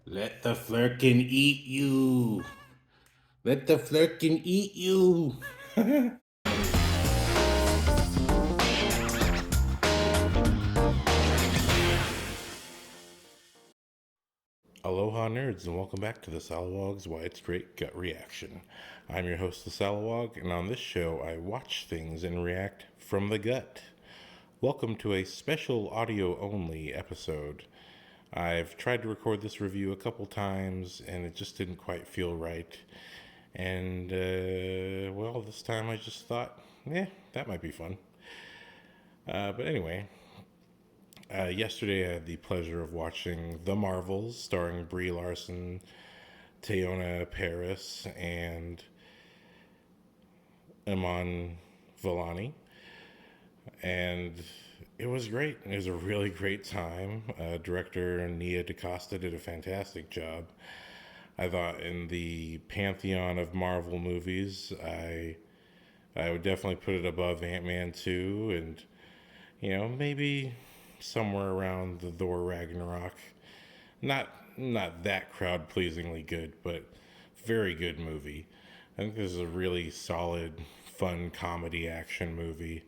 Let the flirkin eat you. Let the flirkin eat you. Aloha nerds and welcome back to the Salawag's Wide Straight Gut Reaction. I'm your host, the Salawag, and on this show I watch things and react from the gut. Welcome to a special audio only episode. I've tried to record this review a couple times and it just didn't quite feel right. And, well, this time I just thought, that might be fun. But anyway, yesterday I had the pleasure of watching The Marvels, starring Brie Larson, Teyona Paris, and Iman Vellani. And it was great. It was a really great time. Director Nia DaCosta did a fantastic job. I thought in the pantheon of Marvel movies, I would definitely put it above Ant-Man 2 and, maybe somewhere around the Thor Ragnarok. Not not that crowd pleasingly good, but very good movie. I think this is a really solid, fun comedy action movie.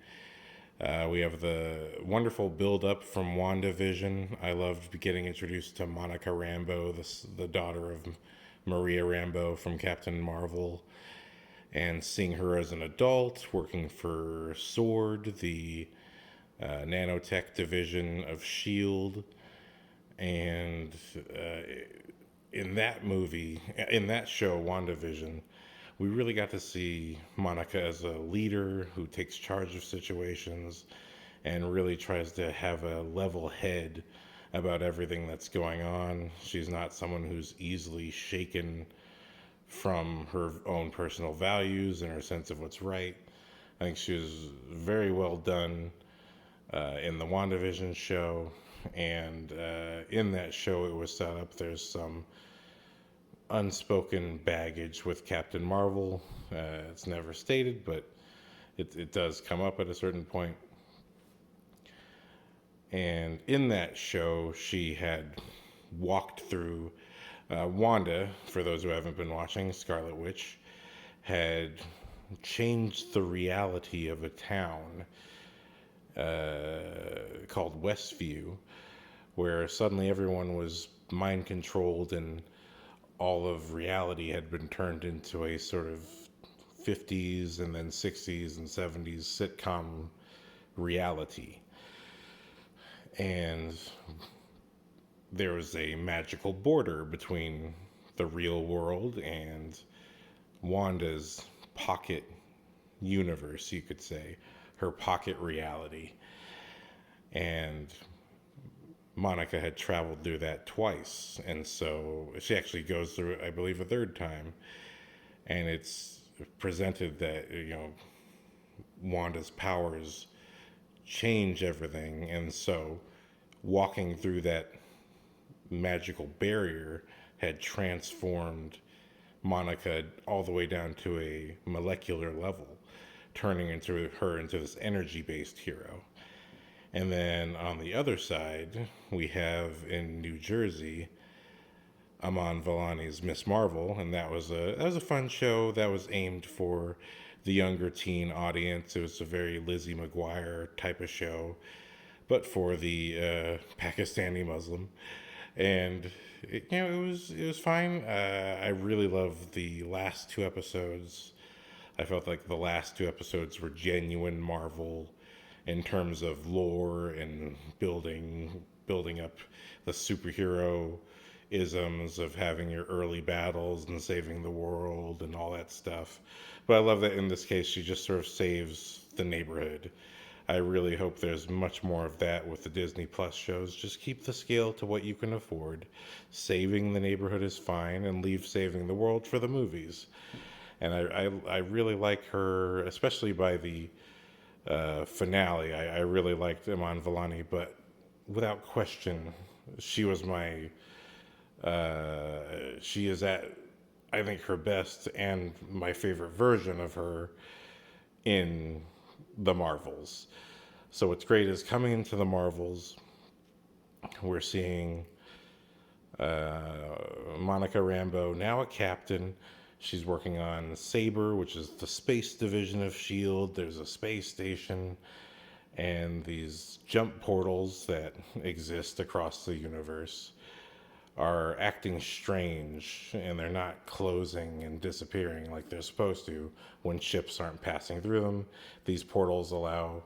We have the wonderful build up from WandaVision. I loved getting introduced to Monica Rambeau, the daughter of Maria Rambeau from Captain Marvel, and seeing her as an adult working for SWORD, the nanotech division of S.H.I.E.L.D. And in that movie, in that show, WandaVision, we really got to see Monica as a leader who takes charge of situations and really tries to have a level head about everything that's going on. She's not someone who's easily shaken from her own personal values and her sense of what's right. I think she was very well done in the WandaVision show. And in that show, it was set up. There's some unspoken baggage with Captain Marvel. It's never stated, but it does come up at a certain point. And in that show, she had walked through Wanda, for those who haven't been watching, Scarlet Witch, had changed the reality of a town called Westview, where suddenly everyone was mind controlled and all of reality had been turned into a sort of 50s and then 60s and 70s sitcom reality. And there was a magical border between the real world and Wanda's pocket universe, you could say, her pocket reality. And Monica had traveled through that twice, and so she actually goes through it, I believe, a third time. And it's presented that Wanda's powers change everything, and so walking through that magical barrier had transformed Monica all the way down to a molecular level, turning her into this energy-based hero. And then on the other side, we have in New Jersey Aman Vellani's Miss Marvel, and that was a fun show that was aimed for the younger teen audience. It was a very Lizzie McGuire type of show, but for the Pakistani Muslim, and it was fine. I really loved the last two episodes. I felt like the last two episodes were genuine Marvel in terms of lore and building up the superhero isms of having your early battles and saving the world and all that stuff. But I love that in this case she just sort of saves the neighborhood. I really hope there's much more of that with the Disney Plus shows. Just keep the scale to what you can afford. Saving the neighborhood is fine, and leave saving the world for the movies. And I really like her, especially by the finale. I really liked Iman Vellani, but without question, she was my. She is at, I think, her best and my favorite version of her in the Marvels. So what's great is coming into the Marvels, We're seeing Monica Rambeau, now a captain. She's working on Saber, which is the space division of S.H.I.E.L.D. There's a space station and these jump portals that exist across the universe are acting strange, and they're not closing and disappearing like they're supposed to when ships aren't passing through them. These portals allow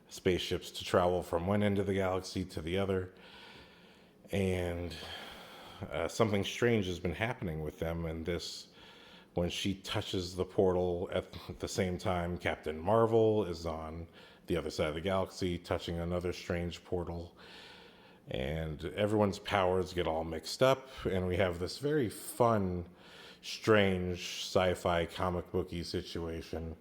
spaceships to travel from one end of the galaxy to the other, and something strange has been happening with them. And this, when she touches the portal at the same time, Captain Marvel is on the other side of the galaxy touching another strange portal, and everyone's powers get all mixed up, and we have this very fun, strange sci-fi comic booky situation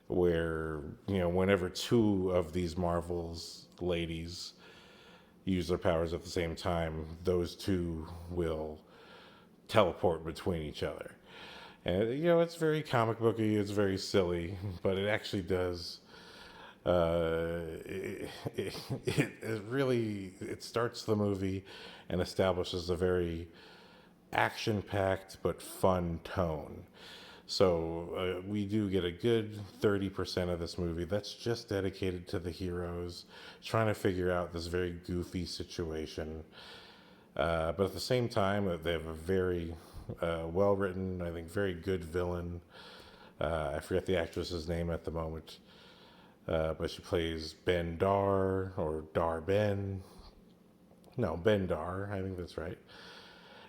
where, whenever two of these Marvel's ladies use their powers at the same time, those two will teleport between each other. And it's very comic booky, it's very silly, but it actually does. It really starts the movie and establishes a very action-packed but fun tone. So we do get a good 30% of this movie that's just dedicated to the heroes trying to figure out this very goofy situation. But at the same time, they have a very well-written, I think, very good villain. I forget the actress's name at the moment, but she plays Ben Dar, or Dar Ben. No, Ben Dar, I think that's right.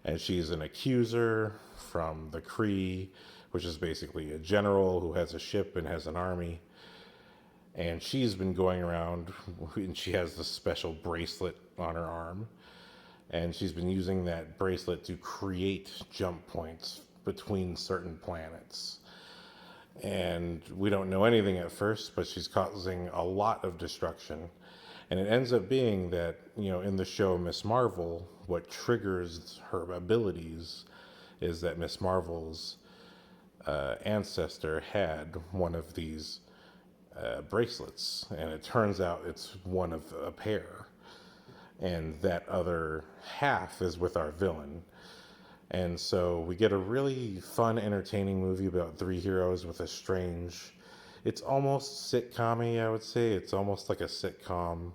And she's an accuser from the Kree, which is basically a general who has a ship and has an army. And she's been going around, and she has this special bracelet on her arm. And she's been using that bracelet to create jump points between certain planets. And we don't know anything at first, but she's causing a lot of destruction. And it ends up being that, in the show Miss Marvel, what triggers her abilities is that Miss Marvel's ancestor had one of these bracelets, and it turns out it's one of a pair. And that other half is with our villain. And so we get a really fun, entertaining movie about three heroes with a strange, it's almost sitcom-y, I would say. It's almost like a sitcom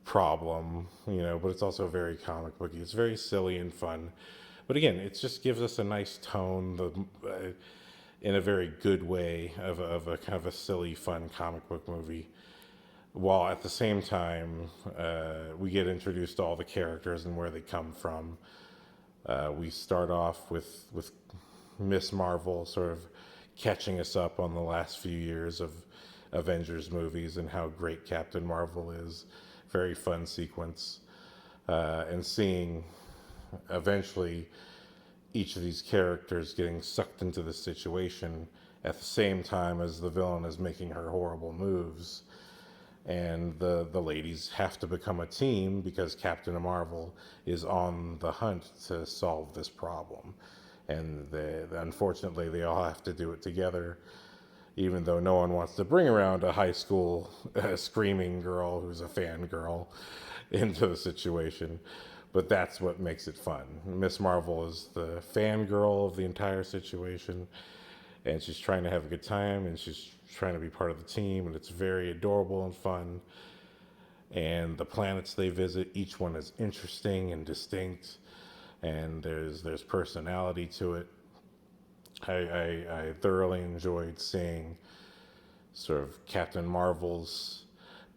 problem, but it's also very comic booky. It's very silly and fun. But again, it just gives us a nice tone, in a very good way, of a kind of a silly, fun comic book movie. While at the same time, we get introduced to all the characters and where they come from. We start off with Miss Marvel sort of catching us up on the last few years of Avengers movies and how great Captain Marvel is. Very fun sequence. And seeing eventually each of these characters getting sucked into the situation at the same time as the villain is making her horrible moves. And the ladies have to become a team because Captain Marvel is on the hunt to solve this problem. And unfortunately, they all have to do it together, even though no one wants to bring around a high school screaming girl who's a fangirl into the situation. But that's what makes it fun. Miss Marvel is the fangirl of the entire situation, and she's trying to have a good time, and she's trying to be part of the team, and it's very adorable and fun. And the planets they visit, each one is interesting and distinct, and there's personality to it. I thoroughly enjoyed seeing sort of Captain Marvel's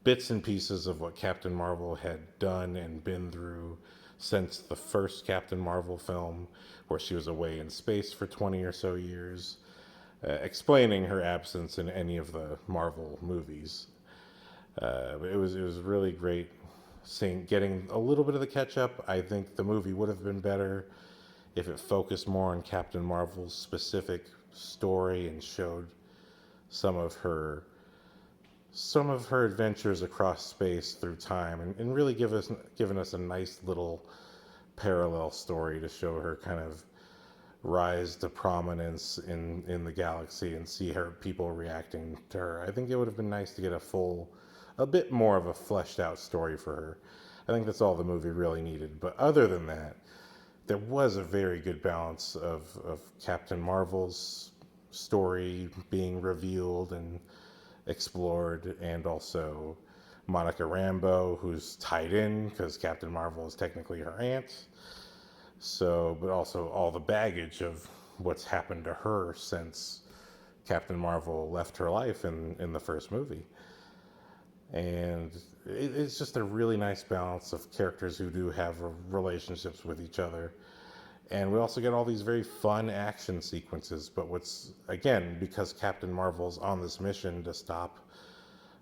bits and pieces of what Captain Marvel had done and been through since the first Captain Marvel film, where she was away in space for 20 or so years, explaining her absence in any of the Marvel movies. It was really great getting a little bit of the catch up. I think the movie would have been better if it focused more on Captain Marvel's specific story and showed some of her adventures across space through time, and really given us a nice little parallel story to show her kind of rise to prominence in the galaxy and see her people reacting to her. I think it would have been nice to get a bit more of a fleshed out story for her. I think that's all the movie really needed. But other than that, there was a very good balance of Captain Marvel's story being revealed and explored, and also Monica Rambeau, who's tied in because Captain Marvel is technically her aunt. So, but also all the baggage of what's happened to her since Captain Marvel left her life in the first movie. And it's just a really nice balance of characters who do have relationships with each other. And we also get all these very fun action sequences. But what's, again, because Captain Marvel's on this mission to stop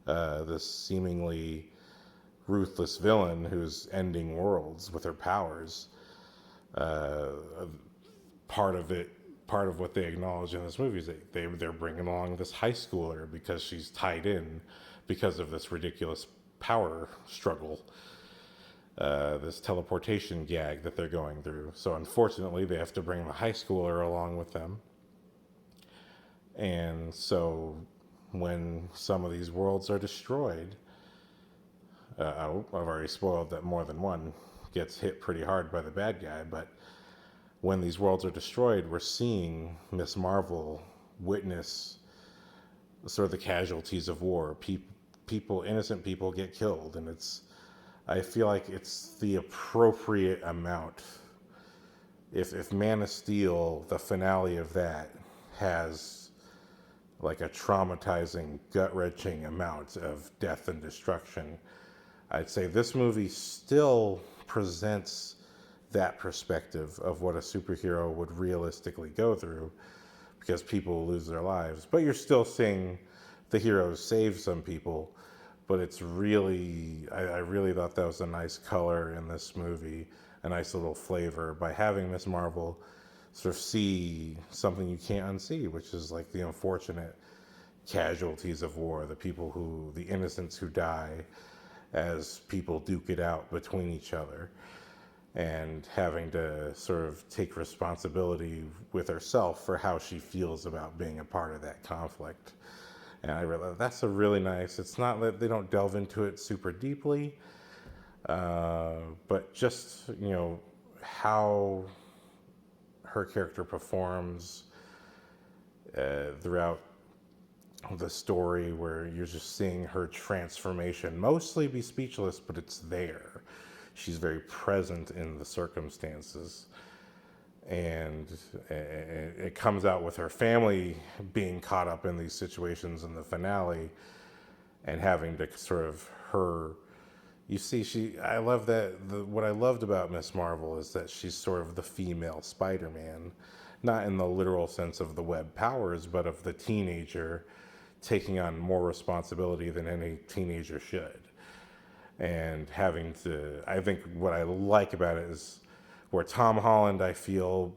this seemingly ruthless villain who's ending worlds with her powers, uh, part of it, part of what they acknowledge in this movie is that they're bringing along this high schooler because she's tied in because of this ridiculous power struggle, this teleportation gag that they're going through. So unfortunately, they have to bring the high schooler along with them. And so when some of these worlds are destroyed, I've already spoiled that more than one gets hit pretty hard by the bad guy, but when these worlds are destroyed, we're seeing Miss Marvel witness sort of the casualties of war. People, innocent people get killed, and I feel like it's the appropriate amount. If Man of Steel, the finale of that, has like a traumatizing, gut-wrenching amount of death and destruction, I'd say this movie still presents that perspective of what a superhero would realistically go through, because people lose their lives. But you're still seeing the heroes save some people. But it's really, I really thought that was a nice color in this movie, a nice little flavor by having Miss Marvel sort of see something you can't unsee, which is like the unfortunate casualties of war, the innocents who die as people duke it out between each other, and having to sort of take responsibility with herself for how she feels about being a part of that conflict. And I realized that's a really nice, it's not that they don't delve into it super deeply, but just, how her character performs throughout the story, where you're just seeing her transformation mostly be speechless, but it's there. She's very present in the circumstances. And it comes out with her family being caught up in these situations in the finale, and having to sort of I love that, what I loved about Miss Marvel is that she's sort of the female Spider-Man, not in the literal sense of the web powers, but of the teenager taking on more responsibility than any teenager should. And I think what I like about it is where Tom Holland, I feel,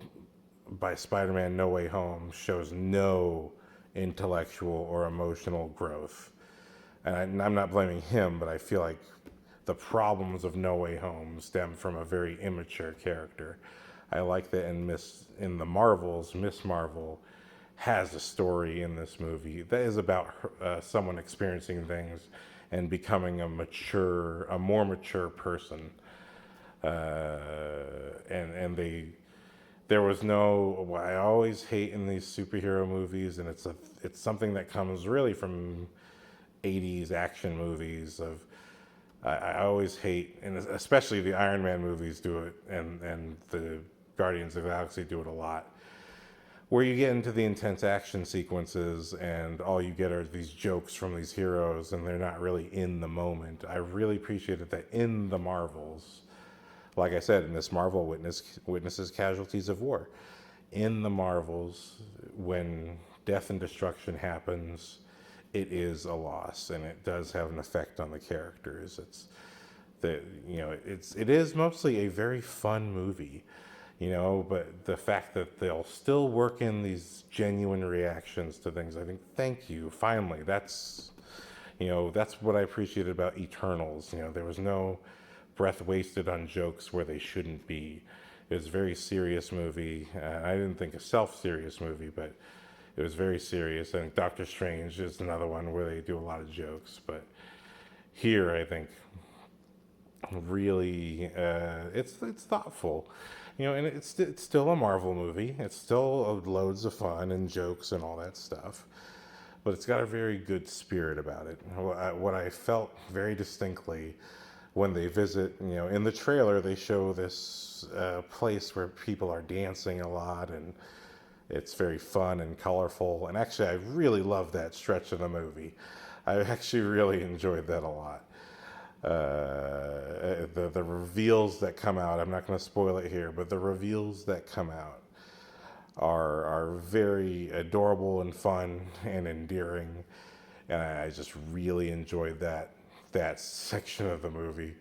by Spider-Man No Way Home, shows no intellectual or emotional growth. And I'm not blaming him, but I feel like the problems of No Way Home stem from a very immature character. I like that in the Marvels, Miss Marvel has a story in this movie that is about someone experiencing things and becoming a more mature person. And there was no, what I always hate in these superhero movies, and it's something that comes really from 80s action movies I always hate, and especially the Iron Man movies do it, and the Guardians of the Galaxy do it a lot, where you get into the intense action sequences and all you get are these jokes from these heroes and they're not really in the moment. I really appreciated that in the Marvels, like I said, Miss Marvel witnesses casualties of war. In the Marvels, when death and destruction happens, it is a loss, and it does have an effect on the characters. It is mostly a very fun movie, but the fact that they'll still work in these genuine reactions to things, I think, thank you. Finally, that's what I appreciated about Eternals. There was no breath wasted on jokes where they shouldn't be. It was a very serious movie. I didn't think a self-serious movie, but it was very serious. I think Doctor Strange is another one where they do a lot of jokes. But here, I think Really, it's thoughtful, and it's still a Marvel movie. It's still loads of fun and jokes and all that stuff, but it's got a very good spirit about it. What I felt very distinctly when they visit, in the trailer they show this place where people are dancing a lot, and it's very fun and colorful. And actually, I really love that stretch of the movie. I actually really enjoyed that a lot. The reveals that come out, I'm not going to spoil it here, but the reveals that come out are very adorable and fun and endearing, and I just really enjoyed that section of the movie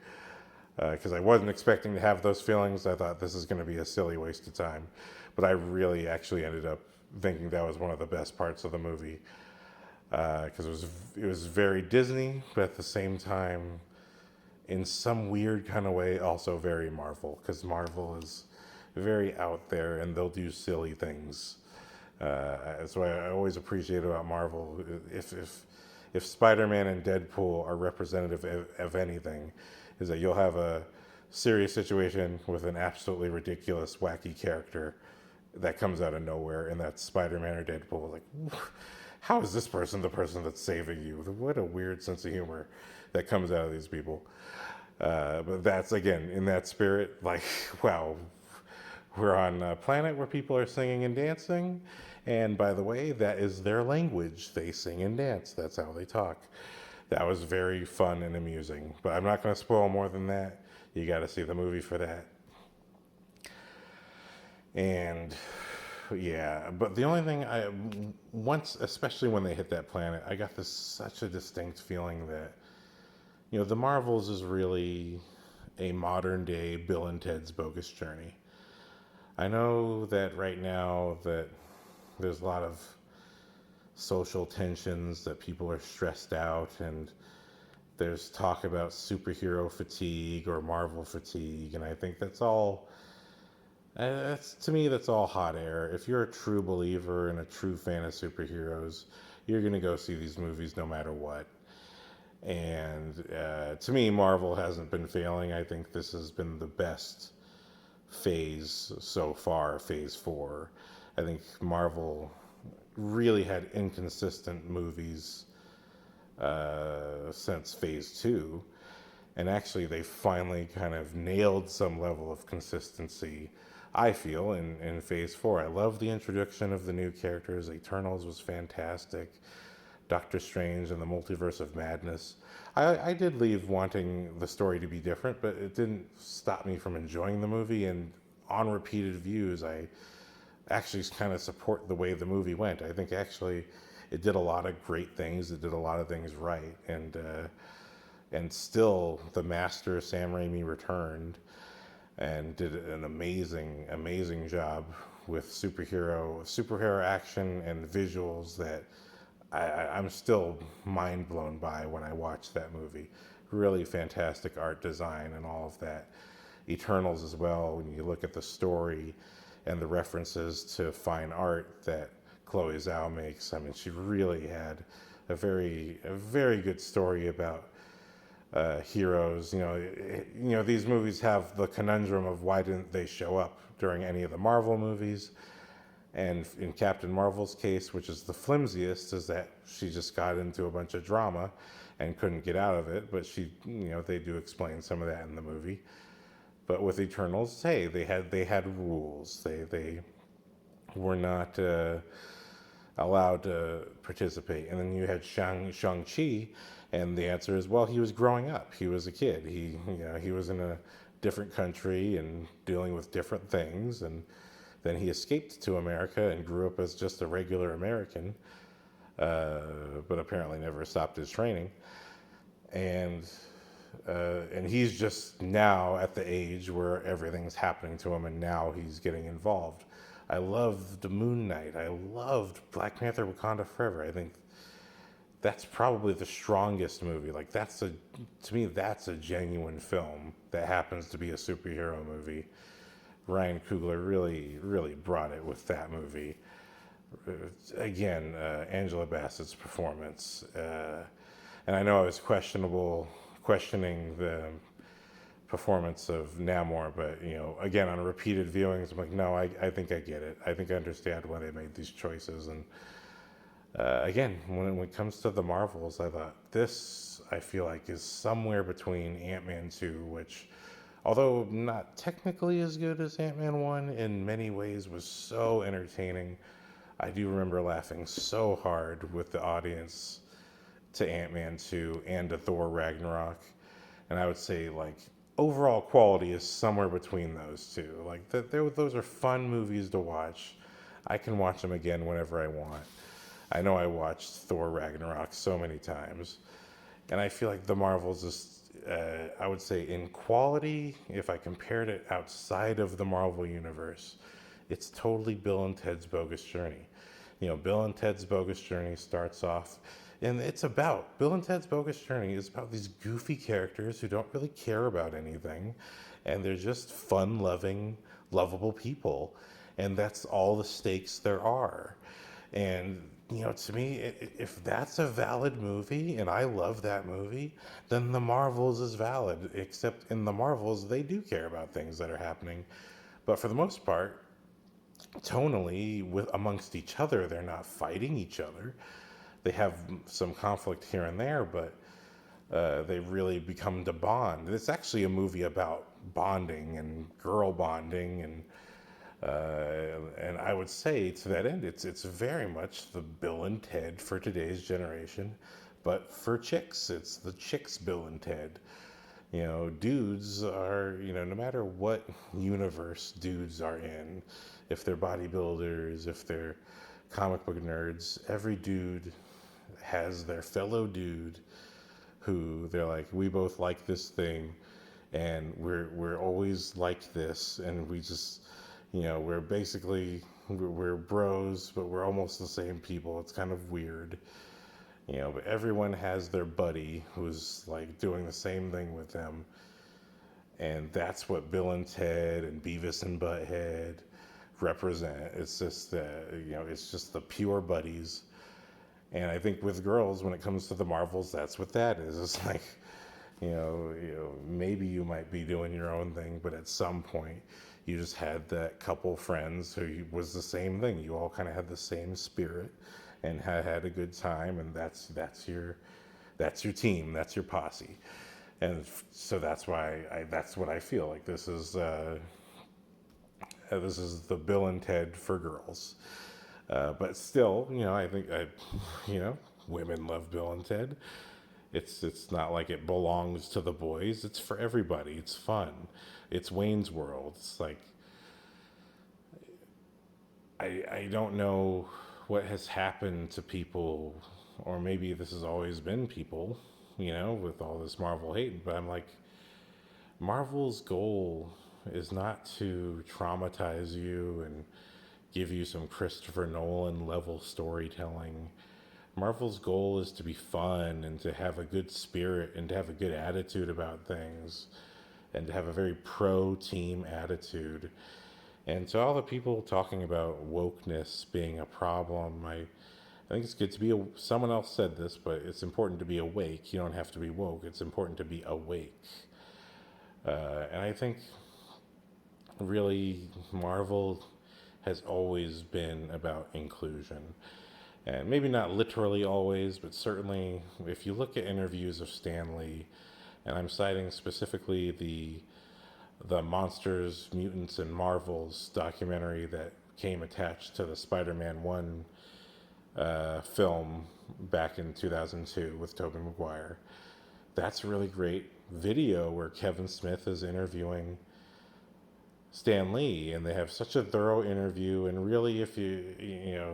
because I wasn't expecting to have those feelings. I thought this is going to be a silly waste of time, but I really actually ended up thinking that was one of the best parts of the movie because it was very Disney, but at the same time, in some weird kind of way, also very Marvel, because Marvel is very out there and they'll do silly things. That's what I always appreciate about Marvel. If Spider-Man and Deadpool are representative of anything, is that you'll have a serious situation with an absolutely ridiculous, wacky character that comes out of nowhere, and that's Spider-Man or Deadpool. Like, how is this person the person that's saving you? What a weird sense of humor that comes out of these people. But that's, again, in that spirit, like, wow, we're on a planet where people are singing and dancing. And by the way, that is their language. They sing and dance. That's how they talk. That was very fun and amusing. But I'm not going to spoil more than that. You got to see the movie for that. And yeah, but the only thing once, especially when they hit that planet, I got such a distinct feeling that, the Marvels is really a modern day Bill and Ted's Bogus Journey. I know that right now that there's a lot of social tensions, that people are stressed out, and there's talk about superhero fatigue or Marvel fatigue, and I think to me, that's all hot air. If you're a true believer and a true fan of superheroes, you're gonna go see these movies no matter what. And to me, Marvel hasn't been failing. I think this has been the best phase so far, phase four. I think Marvel really had inconsistent movies since phase two. And actually, they finally kind of nailed some level of consistency, I feel, in phase four. I love the introduction of the new characters. Eternals was fantastic. Doctor Strange and the Multiverse of Madness. I did leave wanting the story to be different, but it didn't stop me from enjoying the movie. And on repeated views, I actually kind of support the way the movie went. I think actually it did a lot of great things. It did a lot of things right, and still the master Sam Raimi returned and did an amazing job with superhero action and visuals that I'm still mind blown by when I watch that movie. Really fantastic art design and all of that. Eternals as well, when you look at the story and the references to fine art that Chloe Zhao makes. I mean, she really had a very good story about heroes. These movies have the conundrum of why didn't they show up during any of the Marvel movies? And in Captain Marvel's case, which is the flimsiest, is that she just got into a bunch of drama and couldn't get out of it. But they do explain some of that in the movie. But with Eternals, hey, they had rules. They were not allowed to participate. And then you had Shang-Chi, and the answer is, well, he was growing up. He was a kid. He was in a different country and dealing with different things, and then he escaped to America and grew up as just a regular American, but apparently never stopped his training. And he's just now at the age where everything's happening to him, and now he's getting involved. I loved Moon Knight. I loved Black Panther: Wakanda Forever. I think that's probably the strongest movie. Like to me, that's a genuine film that happens to be a superhero movie. Ryan Coogler really brought it with that movie. Again, Angela Bassett's performance, and I know I was questioning performance of Namor, but again, on repeated viewings, I'm like, no, I think I get it. I think I understand why they made these choices. And again, when it comes to the Marvels, I thought this, I feel like, is somewhere between Ant-Man 2, which, although not technically as good as Ant-Man 1, in many ways was so entertaining. I do remember laughing so hard with the audience to Ant-Man 2 and to Thor Ragnarok. And I would say, like, overall quality is somewhere between those two. Like, those are fun movies to watch. I can watch them again whenever I want. I know I watched Thor Ragnarok so many times. And I feel like the Marvels is, I would say, in quality, if I compared it outside of the Marvel Universe, it's totally Bill and Ted's Bogus Journey. Bill and Ted's Bogus Journey starts off, and Bill and Ted's Bogus Journey is about these goofy characters who don't really care about anything, and they're just fun-loving, lovable people, and that's all the stakes there are. And to me, if that's a valid movie, and I love that movie, then the Marvels is valid. Except in the Marvels, they do care about things that are happening, but for the most part, tonally, amongst each other, they're not fighting each other. They have some conflict here and there, but they really become to bond. It's actually a movie about bonding and girl bonding, and I would say to that end, it's very much the Bill and Ted for today's generation, but for chicks, it's the chicks Bill and Ted. Dudes are, no matter what universe dudes are in, if they're bodybuilders, if they're comic book nerds, every dude has their fellow dude who they're like, we both like this thing, and we're always like this, and we just, we're basically, we're bros, but we're almost the same people. It's kind of weird. But everyone has their buddy who's like doing the same thing with them. And that's what Bill and Ted and Beavis and Butthead represent. It's just, it's just the pure buddies. And I think with girls, when it comes to the Marvels, that's what that is. It's like, maybe you might be doing your own thing, but at some point, you just had that couple friends who was the same thing. You all kind of had the same spirit and had a good time, and that's your team, that's your posse, and so that's why that's what I feel like this is the Bill and Ted for girls, but still, I think women love Bill and Ted. It's not like it belongs to the boys. It's for everybody. It's fun. It's Wayne's World. It's like I don't know what has happened to people, or maybe this has always been people, with all this Marvel hate, but I'm like, Marvel's goal is not to traumatize you and give you some Christopher Nolan level storytelling. Marvel's goal is to be fun and to have a good spirit and to have a good attitude about things and to have a very pro team attitude. And to all the people talking about wokeness being a problem, I think it's good to be, someone else said this, but it's important to be awake. You don't have to be woke. It's important to be awake. And I think really Marvel has always been about inclusion. And maybe not literally always, but certainly if you look at interviews of Stan Lee, and I'm citing specifically the Monsters, Mutants, and Marvels documentary that came attached to the Spider-Man 1 film back in 2002 with Tobey Maguire. That's a really great video where Kevin Smith is interviewing Stan Lee, and they have such a thorough interview. And really, if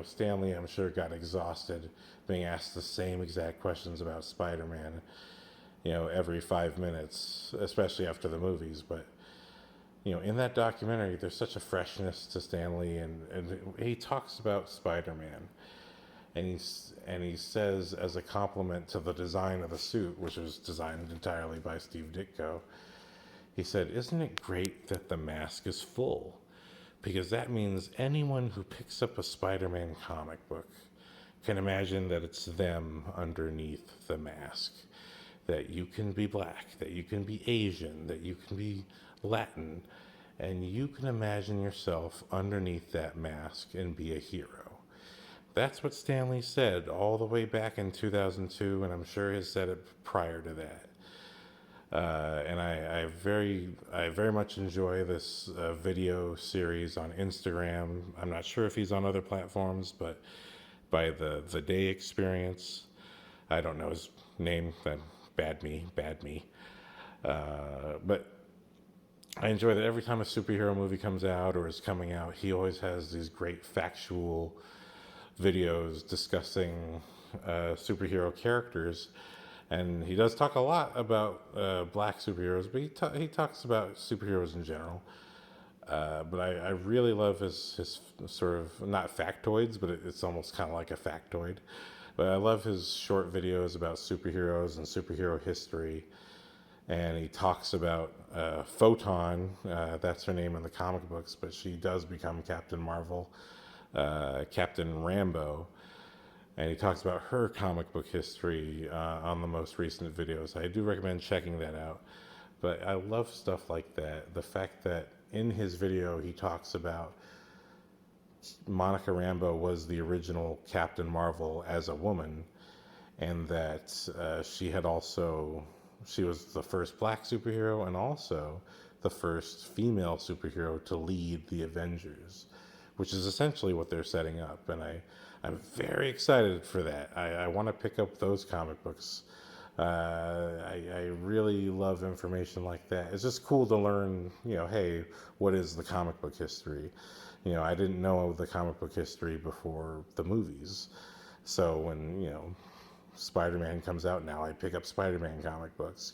Stan Lee, I'm sure, got exhausted being asked the same exact questions about Spider-Man, every 5 minutes, especially after the movies. But in that documentary, there's such a freshness to Stan Lee, and he talks about Spider-Man, and he says, as a compliment to the design of the suit, which was designed entirely by Steve Ditko, he said, "Isn't it great that the mask is full? Because that means anyone who picks up a Spider-Man comic book can imagine that it's them underneath the mask. that you can be black, that you can be Asian, that you can be Latin, and you can imagine yourself underneath that mask and be a hero. That's what Stanley said all the way back in 2002, and I'm sure he said it prior to that. And I very much enjoy this video series on Instagram. I'm not sure if he's on other platforms, but by the Day Experience. I don't know his name. Bad me. But I enjoy that every time a superhero movie comes out or is coming out, he always has these great factual videos discussing superhero characters. And he does talk a lot about black superheroes, but he talks about superheroes in general. But I really love his sort of, not factoids, but it's almost kind of like a factoid. But I love his short videos about superheroes and superhero history. And he talks about Photon, that's her name in the comic books, but she does become Captain Marvel, Captain Rambo. And he talks about her comic book history on the most recent videos. I do recommend checking that out. But I love stuff like that. The fact that in his video he talks about Monica Rambeau was the original Captain Marvel as a woman, and that she was the first black superhero and also the first female superhero to lead the Avengers, which is essentially what they're setting up. And I'm very excited for that. I want to pick up those comic books. I really love information like that. It's just cool to learn, hey, what is the comic book history? I didn't know the comic book history before the movies. So when, Spider-Man comes out now, I pick up Spider-Man comic books,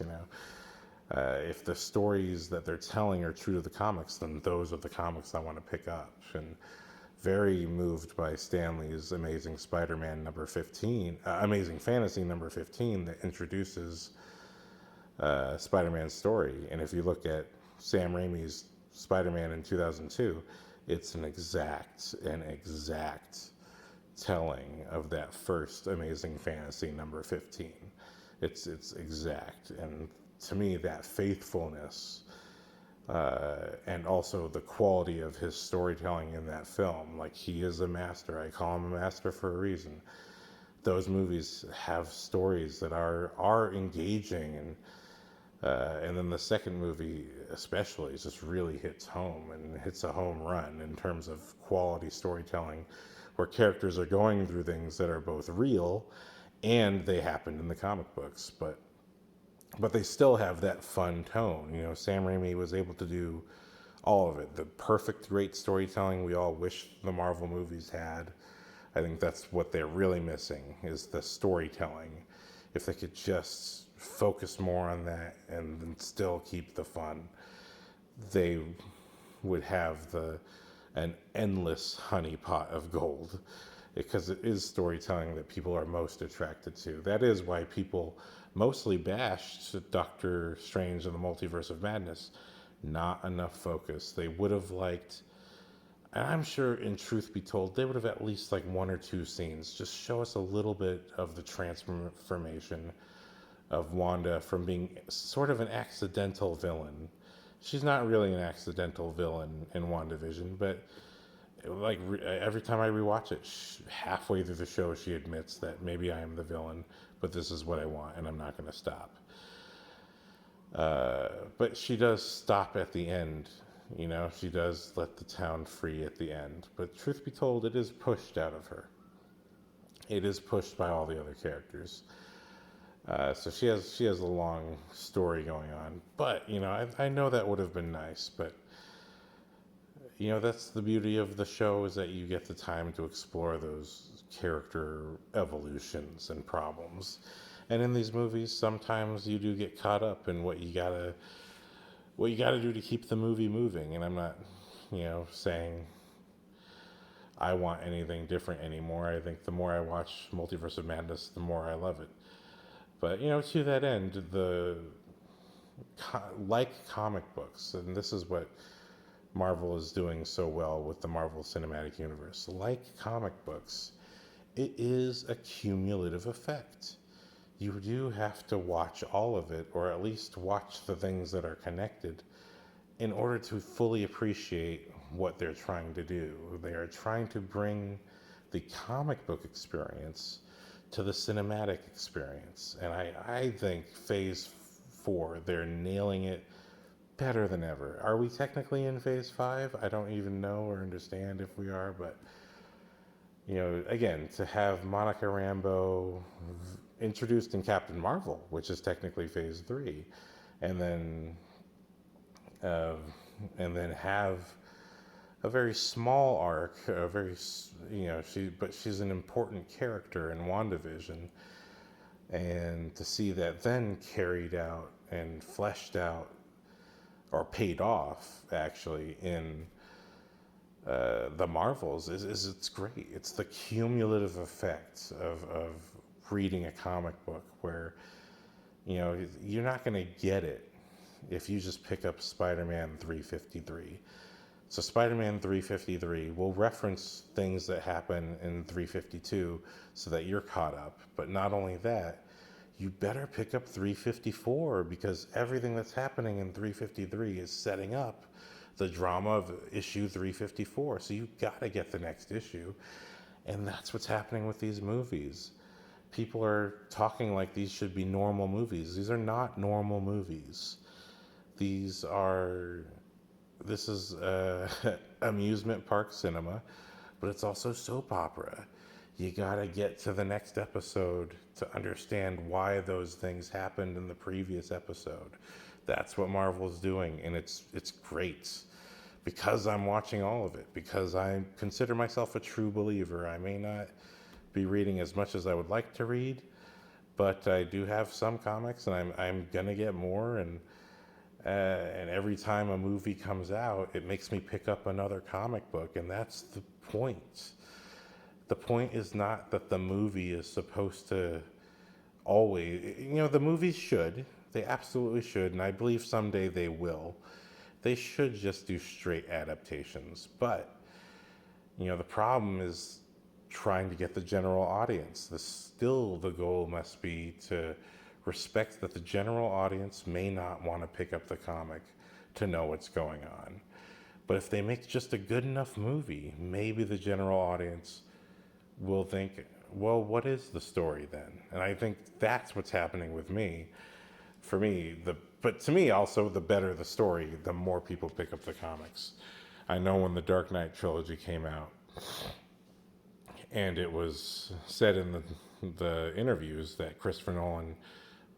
if the stories that they're telling are true to the comics, then those are the comics I want to pick up. And very moved by Stanley's Amazing Spider-Man number 15, Amazing Fantasy number 15 that introduces Spider-Man's story. And if you look at Sam Raimi's Spider-Man in 2002, it's an exact telling of that first Amazing Fantasy number 15. It's exact. And to me, that faithfulness and also the quality of his storytelling in that film, like, he is a master. I call him a master for a reason. Those movies have stories that are engaging, and then the second movie especially just really hits home and hits a home run in terms of quality storytelling, where characters are going through things that are both real and they happened in the comic books, but they still have that fun tone. Sam Raimi was able to do all of it. The perfect, great storytelling we all wish the Marvel movies had. I think that's what they're really missing, is the storytelling. If they could just focus more on that and then still keep the fun, they would have an endless honeypot of gold, because it is storytelling that people are most attracted to. That is why people mostly bashed Doctor Strange and the Multiverse of Madness. Not enough focus. They would have liked, and I'm sure, in truth be told, they would have at least like one or two scenes. Just show us a little bit of the transformation of Wanda from being sort of an accidental villain. She's not really an accidental villain in WandaVision, but like every time I rewatch it, halfway through the show, she admits that maybe I am the villain, but this is what I want, and I'm not going to stop. But she does stop at the end. She does let the town free at the end. But truth be told, it is pushed out of her. It is pushed by all the other characters. So she has a long story going on. But I know that would have been nice. But that's the beauty of the show, is that you get the time to explore those character evolutions and problems. And in these movies, sometimes you do get caught up in what you gotta do to keep the movie moving. And I'm not, saying I want anything different anymore. I think the more I watch Multiverse of Madness, the more I love it. But to that end, like comic books, and this is what Marvel is doing so well with the Marvel Cinematic Universe. Like comic books, it is a cumulative effect. you do have to watch all of it, or at least watch the things that are connected, in order to fully appreciate what they're trying to do. They are trying to bring the comic book experience to the cinematic experience. And I think Phase 4, they're nailing it better than ever. Are we technically in Phase 5? I don't even know or understand if we are, but again, to have Monica Rambeau introduced in Captain Marvel, which is technically Phase 3, and then uh, have a very small arc, a very but she's an important character in WandaVision, and to see that then carried out and fleshed out or paid off actually in the Marvels is it's great. It's the cumulative effect of reading a comic book where you're not going to get it if you just pick up Spider-Man 353. So Spider-Man 353 will reference things that happen in 352 so that you're caught up. But not only that, you better pick up 354 because everything that's happening in 353 is setting up the drama of issue 354. So you gotta get the next issue. And that's what's happening with these movies. People are talking like these should be normal movies. These are not normal movies. This is amusement park cinema, but it's also soap opera. You gotta get to the next episode to understand why those things happened in the previous episode. That's what Marvel's doing, and it's great. Because I'm watching all of it, because I consider myself a true believer. I may not be reading as much as I would like to read, but I do have some comics, and I'm gonna get more, and every time a movie comes out, it makes me pick up another comic book, and that's the point. The point is not that the movie is supposed to always, the movies should, they absolutely should, and I believe someday they will. They should just do straight adaptations, but, the problem is trying to get the general audience. The goal must be to respect that the general audience may not want to pick up the comic to know what's going on. But if they make just a good enough movie, maybe the general audience will think, well, what is the story then? And I think that's what's happening with me. For me, but to me also, the better the story, the more people pick up the comics. I know when the Dark Knight trilogy came out, and it was said in the interviews that Christopher Nolan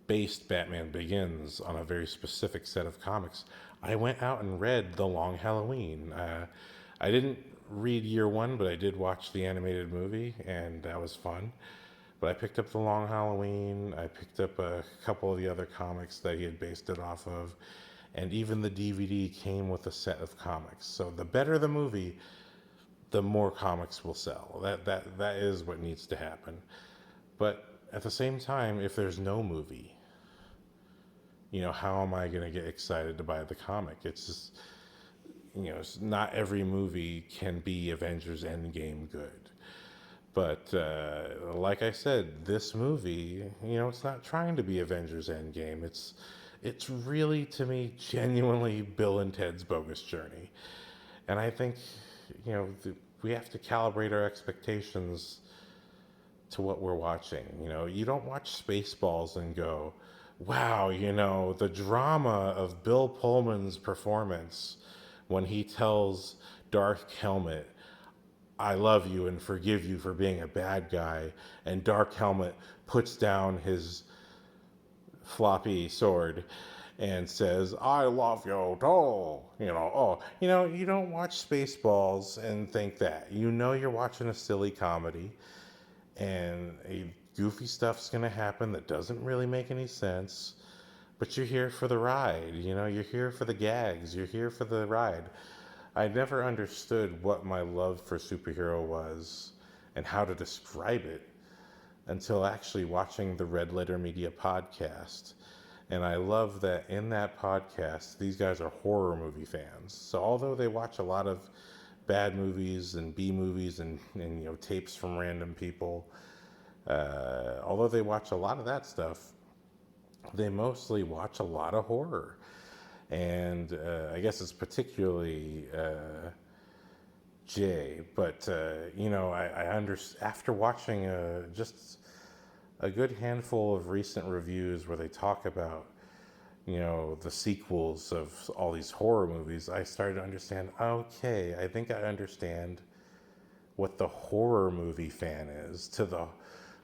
based Batman Begins on a very specific set of comics. I went out and read The Long Halloween. I didn't read year one, but I did watch the animated movie, and that was fun. But I picked up The Long Halloween. I picked up a couple of the other comics that he had based it off of. And even the DVD came with a set of comics. So the better the movie, the more comics will sell. That is what needs to happen. But at the same time, if there's no movie, how am I going to get excited to buy the comic? It's just, not every movie can be Avengers Endgame good. But like I said, this movie, it's not trying to be Avengers Endgame. It's really, to me, genuinely Bill and Ted's Bogus Journey. And I think, we have to calibrate our expectations to what we're watching. You don't watch Spaceballs and go, wow, the drama of Bill Pullman's performance when he tells Dark Helmet, I love you and forgive you for being a bad guy, and Dark Helmet puts down his floppy sword and says, I love you too. You don't watch Spaceballs and think that. You're watching a silly comedy, and goofy stuff's going to happen that doesn't really make any sense, but you're here for the ride. You're here for the gags. You're here for the ride. I never understood what my love for superhero was and how to describe it until actually watching the Red Letter Media podcast. And I love that in that podcast, these guys are horror movie fans. So although they watch a lot of bad movies and B movies and tapes from random people, Although they watch a lot of that stuff, they mostly watch a lot of horror. And I guess it's particularly Jay, but after watching just a good handful of recent reviews where they talk about the sequels of all these horror movies, I started to understand, okay, I think I understand what the horror movie fan is. To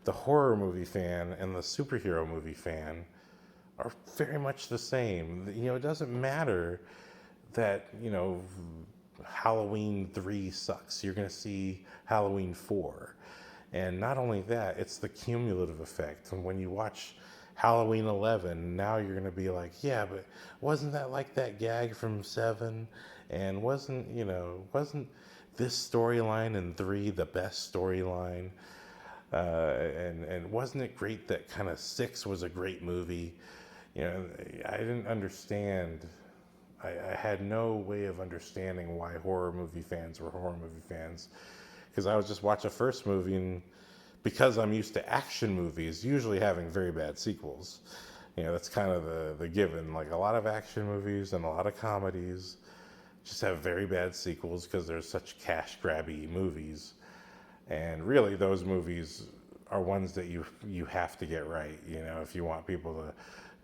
the horror movie fan and the superhero movie fan are very much the same. It doesn't matter that, Halloween 3 sucks. You're going to see Halloween 4. And not only that, it's the cumulative effect. And when you watch Halloween 11, now you're going to be like, yeah, but wasn't that like that gag from 7? And wasn't this storyline in 3 the best storyline? And wasn't it great that kind of 6 was a great movie? I didn't understand. I had no way of understanding why horror movie fans were horror movie fans, because I would just watch a first movie, and because I'm used to action movies usually having very bad sequels, that's kind of the given. Like a lot of action movies and a lot of comedies just have very bad sequels because they're such cash grabby movies. And really, those movies are ones that you have to get right, if you want people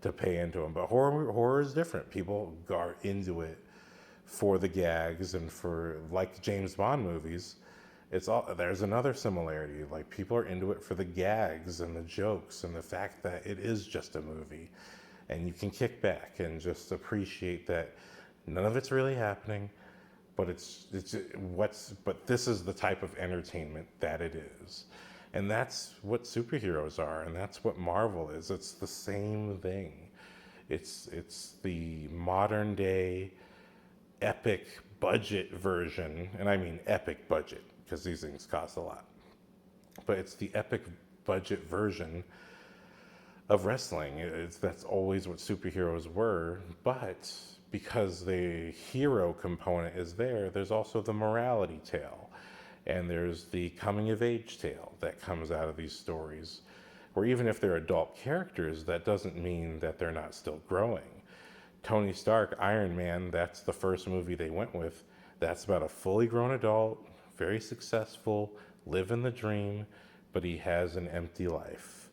to pay into them. But horror is different. People are into it for the gags and for, like James Bond movies. There's another similarity. Like, people are into it for the gags and the jokes and the fact that it is just a movie, and you can kick back and just appreciate that none of it's really happening, but but this is the type of entertainment that it is. And that's what superheroes are, and that's what Marvel is. It's the same thing. It's the modern day epic budget version, and I mean epic budget because these things cost a lot. But it's the epic budget version of wrestling. That's always what superheroes were, but because the hero component is there, there's also the morality tale. And there's the coming of age tale that comes out of these stories, where even if they're adult characters, that doesn't mean that they're not still growing. Tony Stark, Iron Man, that's the first movie they went with. That's about a fully grown adult, very successful, living the dream, but he has an empty life.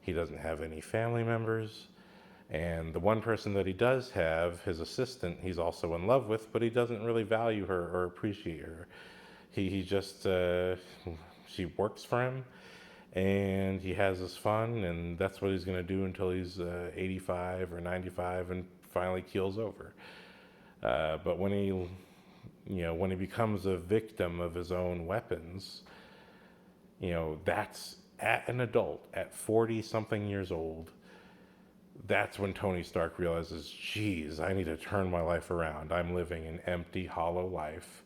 He doesn't have any family members. And the one person that he does have, his assistant, he's also in love with, but he doesn't really value her or appreciate her. He just, she works for him, and he has his fun, and that's what he's going to do until he's 85 or 95 and finally keels over. But when he becomes a victim of his own weapons, that's at an adult, at 40 something years old. That's when Tony Stark realizes, geez, I need to turn my life around. I'm living an empty, hollow life.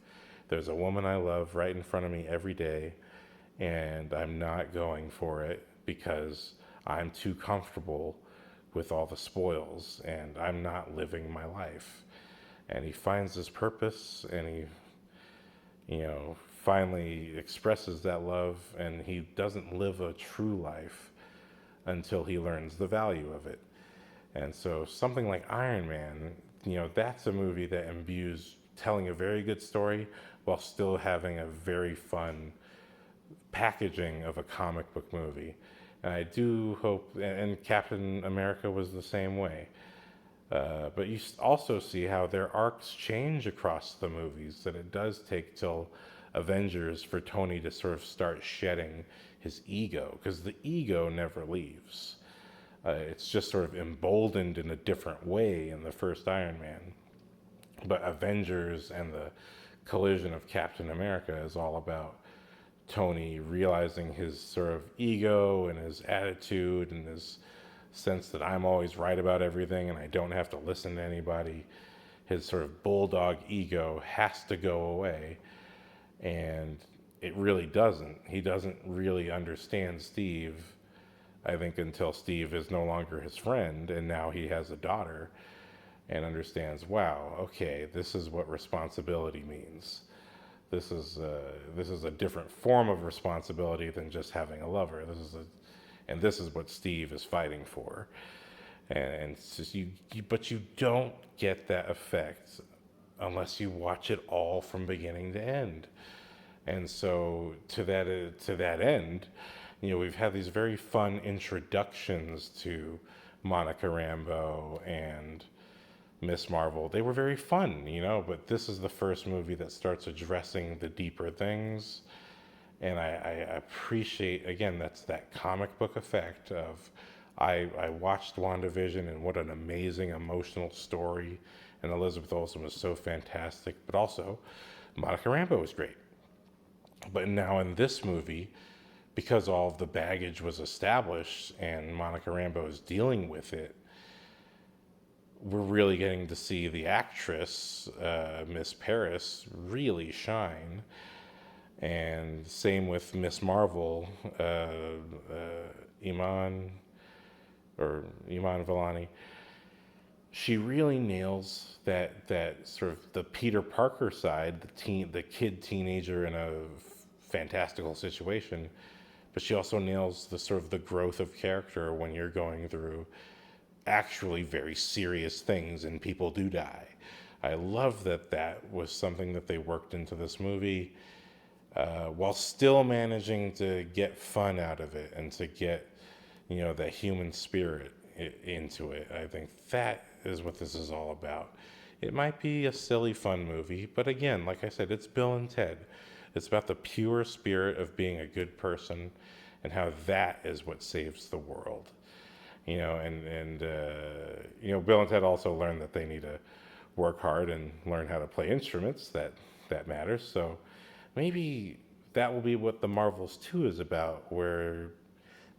There's a woman I love right in front of me every day, and I'm not going for it because I'm too comfortable with all the spoils, and I'm not living my life. And he finds his purpose, and he, finally expresses that love, and he doesn't live a true life until he learns the value of it. And so something like Iron Man, that's a movie that imbues telling a very good story while still having a very fun packaging of a comic book movie. And I do hope, and Captain America was the same way. But you also see how their arcs change across the movies, that it does take till Avengers for Tony to sort of start shedding his ego, because the ego never leaves. It's just sort of emboldened in a different way in the first Iron Man. But Avengers and the collision of Captain America is all about Tony realizing his sort of ego and his attitude and his sense that I'm always right about everything and I don't have to listen to anybody. His sort of bulldog ego has to go away, and it really doesn't. He doesn't really understand Steve, I think, until Steve is no longer his friend, and now he has a daughter and understands, wow, okay, this is what responsibility means. this is a different form of responsibility than just having a lover. And this is what Steve is fighting for. And it's just but you don't get that effect unless you watch it all from beginning to end. And so to that end, we've had these very fun introductions to Monica Rambeau and Miss Marvel. They were very fun, but this is the first movie that starts addressing the deeper things. And I appreciate, again, that's that comic book effect of I watched WandaVision, and what an amazing emotional story. And Elizabeth Olsen was so fantastic, but also Monica Rambeau was great. But now in this movie, because all of the baggage was established and Monica Rambeau is dealing with it, we're really getting to see the actress, Miss Paris, really shine. And same with Miss Marvel, Iman Vellani. She really nails that sort of the Peter Parker side, the kid teenager in a fantastical situation, but she also nails the sort of the growth of character when you're going through actually very serious things and people do die. I love that was something that they worked into this movie, while still managing to get fun out of it and to get, that human spirit into it. I think that is what this is all about. It might be a silly, fun movie, but again, like I said, it's Bill and Ted. It's about the pure spirit of being a good person and how that is what saves the world. Bill and Ted also learned that they need to work hard and learn how to play instruments. That matters. So maybe that will be what the Marvels 2 is about, where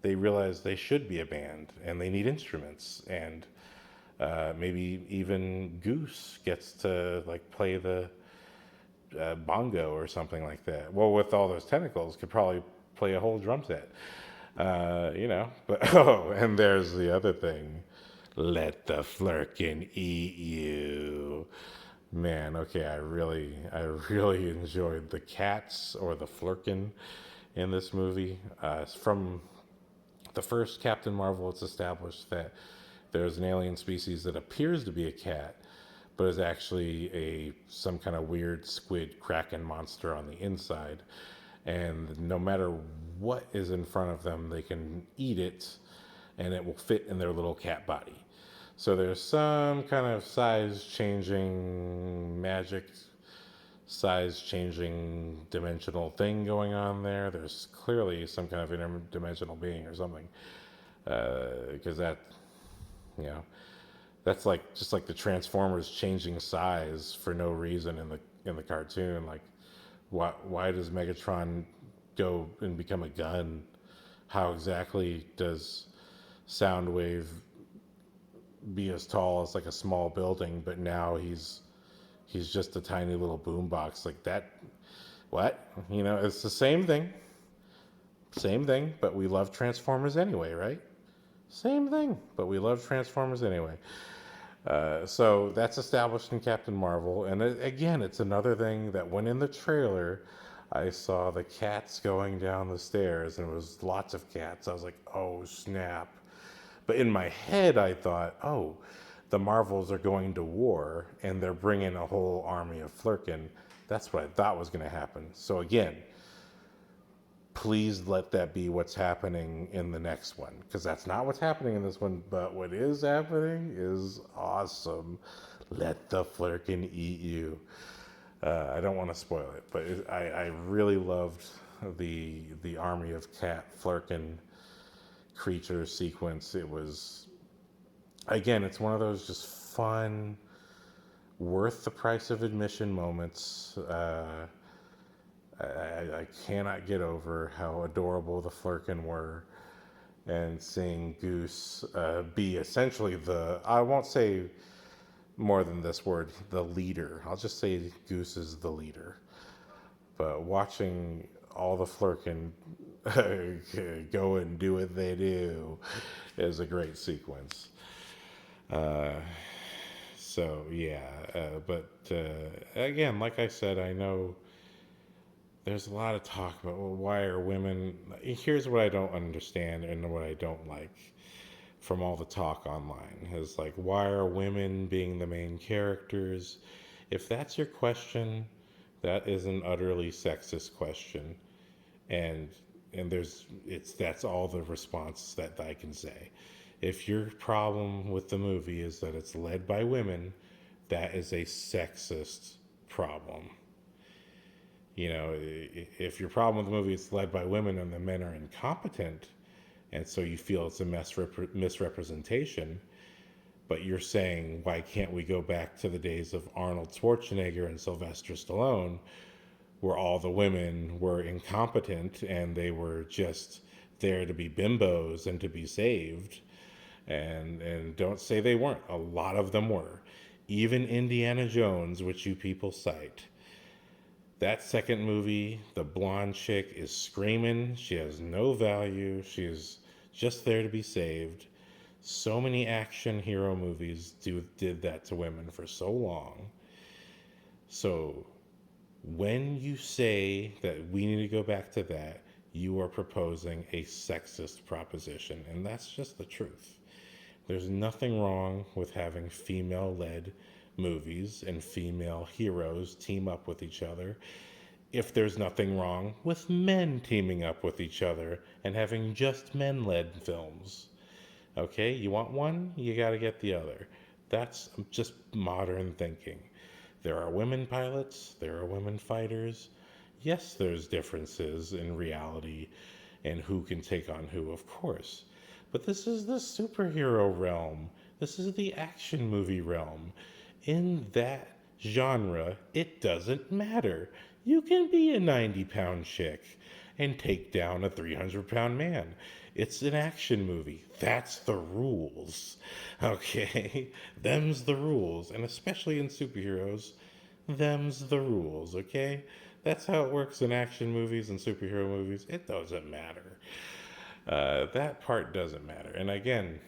they realize they should be a band and they need instruments, and maybe even Goose gets to play the bongo or something like that. Well, with all those tentacles, could probably play a whole drum set. But and there's the other thing. Let the flirkin eat you. Man, okay, I really enjoyed the cats or the flirkin in this movie. From the first Captain Marvel, it's established that there's an alien species that appears to be a cat, but is actually some kind of weird squid kraken monster on the inside. And no matter what is in front of them, they can eat it, and it will fit in their little cat body. So there's some kind of magic size changing dimensional thing going on there. There's clearly some kind of interdimensional being or something, because that's just like the Transformers changing size for no reason in the cartoon. Like, why does Megatron go and become a gun? How exactly does Soundwave be as tall as a small building, but now he's just a tiny little boombox like that? What? It's the same thing, but we love Transformers anyway, right? Same thing, but we love Transformers anyway. So that's established in Captain Marvel. And again, it's another thing that when in the trailer, I saw the cats going down the stairs, and it was lots of cats. I was like, oh, snap. But in my head, I thought, oh, the Marvels are going to war, and they're bringing a whole army of Flurkin. That's what I thought was going to happen. So again, please let that be what's happening in the next one, because that's not what's happening in this one, but what is happening is awesome. Let the Flurkin eat you. I don't want to spoil it, but I really loved the army of cat Flurkin creature sequence. It was, again, it's one of those just fun, worth the price of admission moments. I cannot get over how adorable the Flurkin were, and seeing Goose be essentially I won't say more than this word, the leader. I'll just say Goose is the leader. But watching all the Flurkin go and do what they do is a great sequence. But again, like I said, I know there's a lot of talk about, well, why are women. Here's what I don't understand and what I don't like from all the talk online is like, why are women being the main characters? If that's your question, that is an utterly sexist question. And that's all the response that I can say. If your problem with the movie is that it's led by women, that is a sexist problem. If your problem with the movie is led by women and the men are incompetent, and so you feel it's a misrepresentation, but you're saying, why can't we go back to the days of Arnold Schwarzenegger and Sylvester Stallone, where all the women were incompetent and they were just there to be bimbos and to be saved? And don't say they weren't. A lot of them were. Even Indiana Jones, which you people cite. That second movie, the blonde chick is screaming. She has no value. She is just there to be saved. So many action hero movies did that to women for so long. So when you say that we need to go back to that, you are proposing a sexist proposition, and that's just the truth. There's nothing wrong with having female led movies and female heroes team up with each other, if there's nothing wrong with men teaming up with each other and having just men led films. Okay, you want one, you gotta get the other. That's just modern thinking. There are women pilots, there are women fighters. Yes, there's differences in reality and who can take on who, of course. But this is the superhero realm. This is the action movie realm. In that genre, it doesn't matter. You can be a 90-pound chick and take down a 300-pound man. It's an action movie. That's the rules. Okay? Them's the rules. And especially in superheroes, them's the rules. Okay? That's how it works in action movies and superhero movies. It doesn't matter. That part doesn't matter. And again,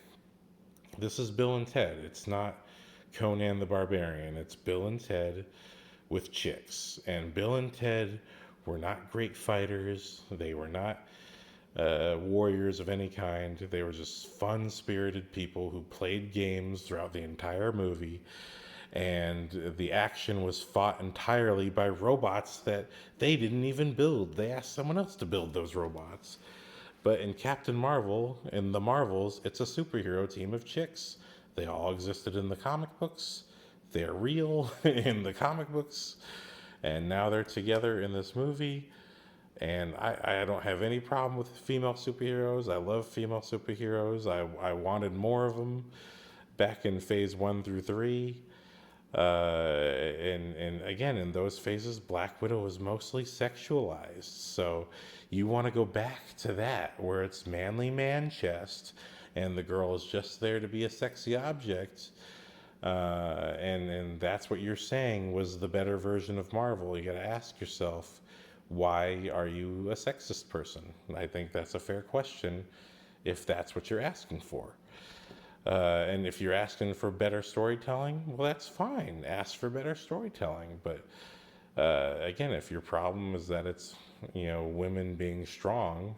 this is Bill and Ted. It's not Conan the Barbarian. It's Bill and Ted with chicks. And Bill and Ted were not great fighters. They were not warriors of any kind. They were just fun spirited people who played games throughout the entire movie. And the action was fought entirely by robots that they didn't even build. They asked someone else to build those robots. But in Captain Marvel, in the Marvels, it's a superhero team of chicks. They all existed in the comic books. They're real in the comic books. And now they're together in this movie. And I don't have any problem with female superheroes. I love female superheroes. I wanted more of them back in phase 1 through 3. And again, in those phases, Black Widow was mostly sexualized. So you want to go back to that, where it's manly man chest, and the girl is just there to be a sexy object. And that's what you're saying was the better version of Marvel. You got to ask yourself, why are you a sexist person? I think that's a fair question, if that's what you're asking for. And if you're asking for better storytelling, well, that's fine. Ask for better storytelling. But again, if your problem is that it's, women being strong,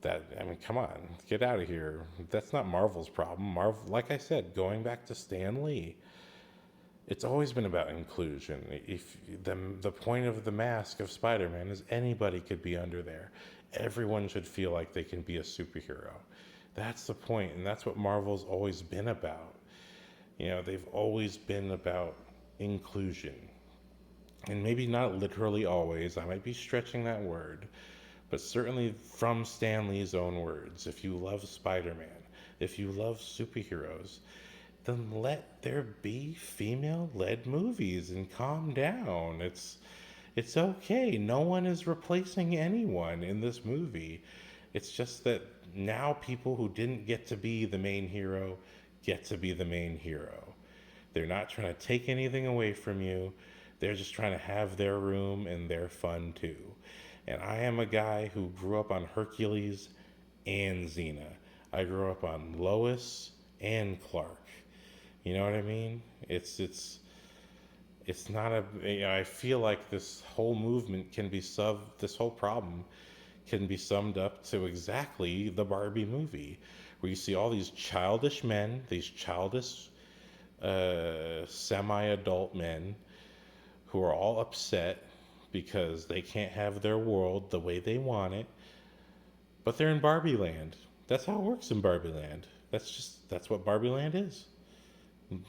I mean, come on, get out of here. That's not Marvel's problem. Marvel, like I said, going back to Stan Lee, it's always been about inclusion. If the point of the mask of Spider-Man is anybody could be under there. Everyone should feel like they can be a superhero. That's the point, and that's what Marvel's always been about. They've always been about inclusion. And maybe not literally always, I might be stretching that word, but certainly from Stan Lee's own words. If you love Spider-Man, if you love superheroes, then let there be female-led movies and calm down. It's okay. No one is replacing anyone in this movie. It's just that now people who didn't get to be the main hero get to be the main hero. They're not trying to take anything away from you. They're just trying to have their room and their fun too. And I am a guy who grew up on Hercules and Xena. I grew up on Lois and Clark. You know what I mean? It's It's not a. I feel like this whole movement can be this whole problem can be summed up to exactly the Barbie movie, where you see all these childish men, these childish, semi-adult men who are all upset because they can't have their world the way they want it, but they're in Barbie Land. That's how it works in Barbie Land. That's what Barbie Land is.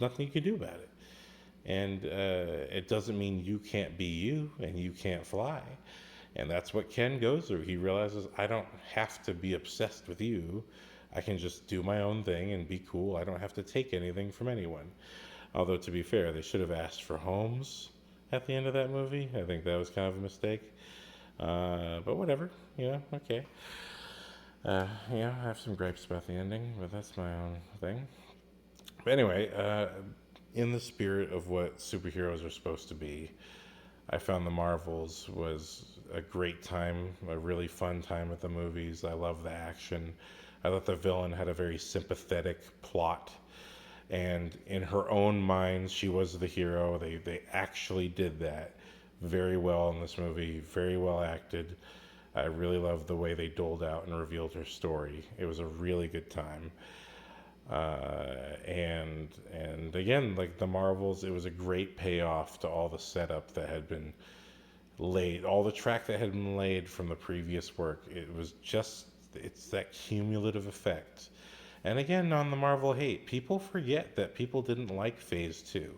Nothing you can do about it. And it doesn't mean you can't be you and you can't fly. And that's what Ken goes through. He realizes, I don't have to be obsessed with you. I can just do my own thing and be cool. I don't have to take anything from anyone. Although, to be fair, they should have asked for homes at the end of that movie. I think that was kind of a mistake. But whatever. Okay. I have some gripes about the ending, but that's my own thing. But anyway, in the spirit of what superheroes are supposed to be, I found The Marvels was a great time, a really fun time at the movies. I love the action. I thought the villain had a very sympathetic plot, and in her own mind, she was the hero. They actually did that very well in this movie, very well acted. I really loved the way they doled out and revealed her story. It was a really good time. And again, like the Marvels, it was a great payoff to all the setup that had been laid, all the track that had been laid from the previous work. It's that cumulative effect. And again, on the Marvel hate, people forget that people didn't like Phase 2.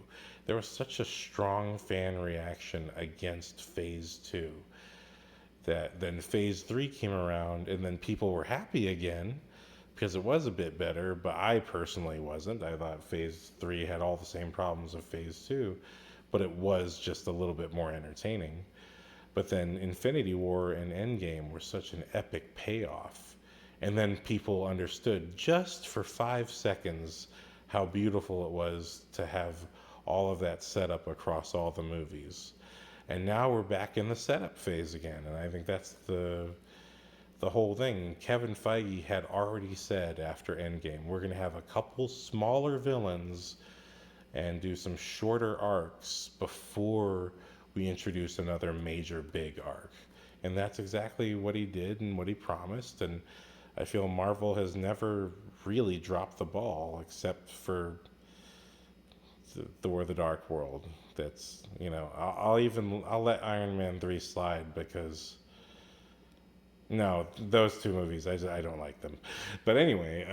There was such a strong fan reaction against Phase 2 that then Phase 3 came around, and then people were happy again because it was a bit better, but I personally wasn't. I thought Phase 3 had all the same problems of Phase 2, but it was just a little bit more entertaining. But then Infinity War and Endgame were such an epic payoff. And then people understood just for 5 seconds how beautiful it was to have all of that setup across all the movies. And now we're back in the setup phase again, and I think that's the whole thing. Kevin Feige had already said after Endgame, we're going to have a couple smaller villains and do some shorter arcs before we introduce another major big arc. And that's exactly what he did and what he promised. And I feel Marvel has never really dropped the ball except for Thor: The Dark World. That's, I'll let Iron Man 3 slide because no, those two movies, I don't like them. But anyway,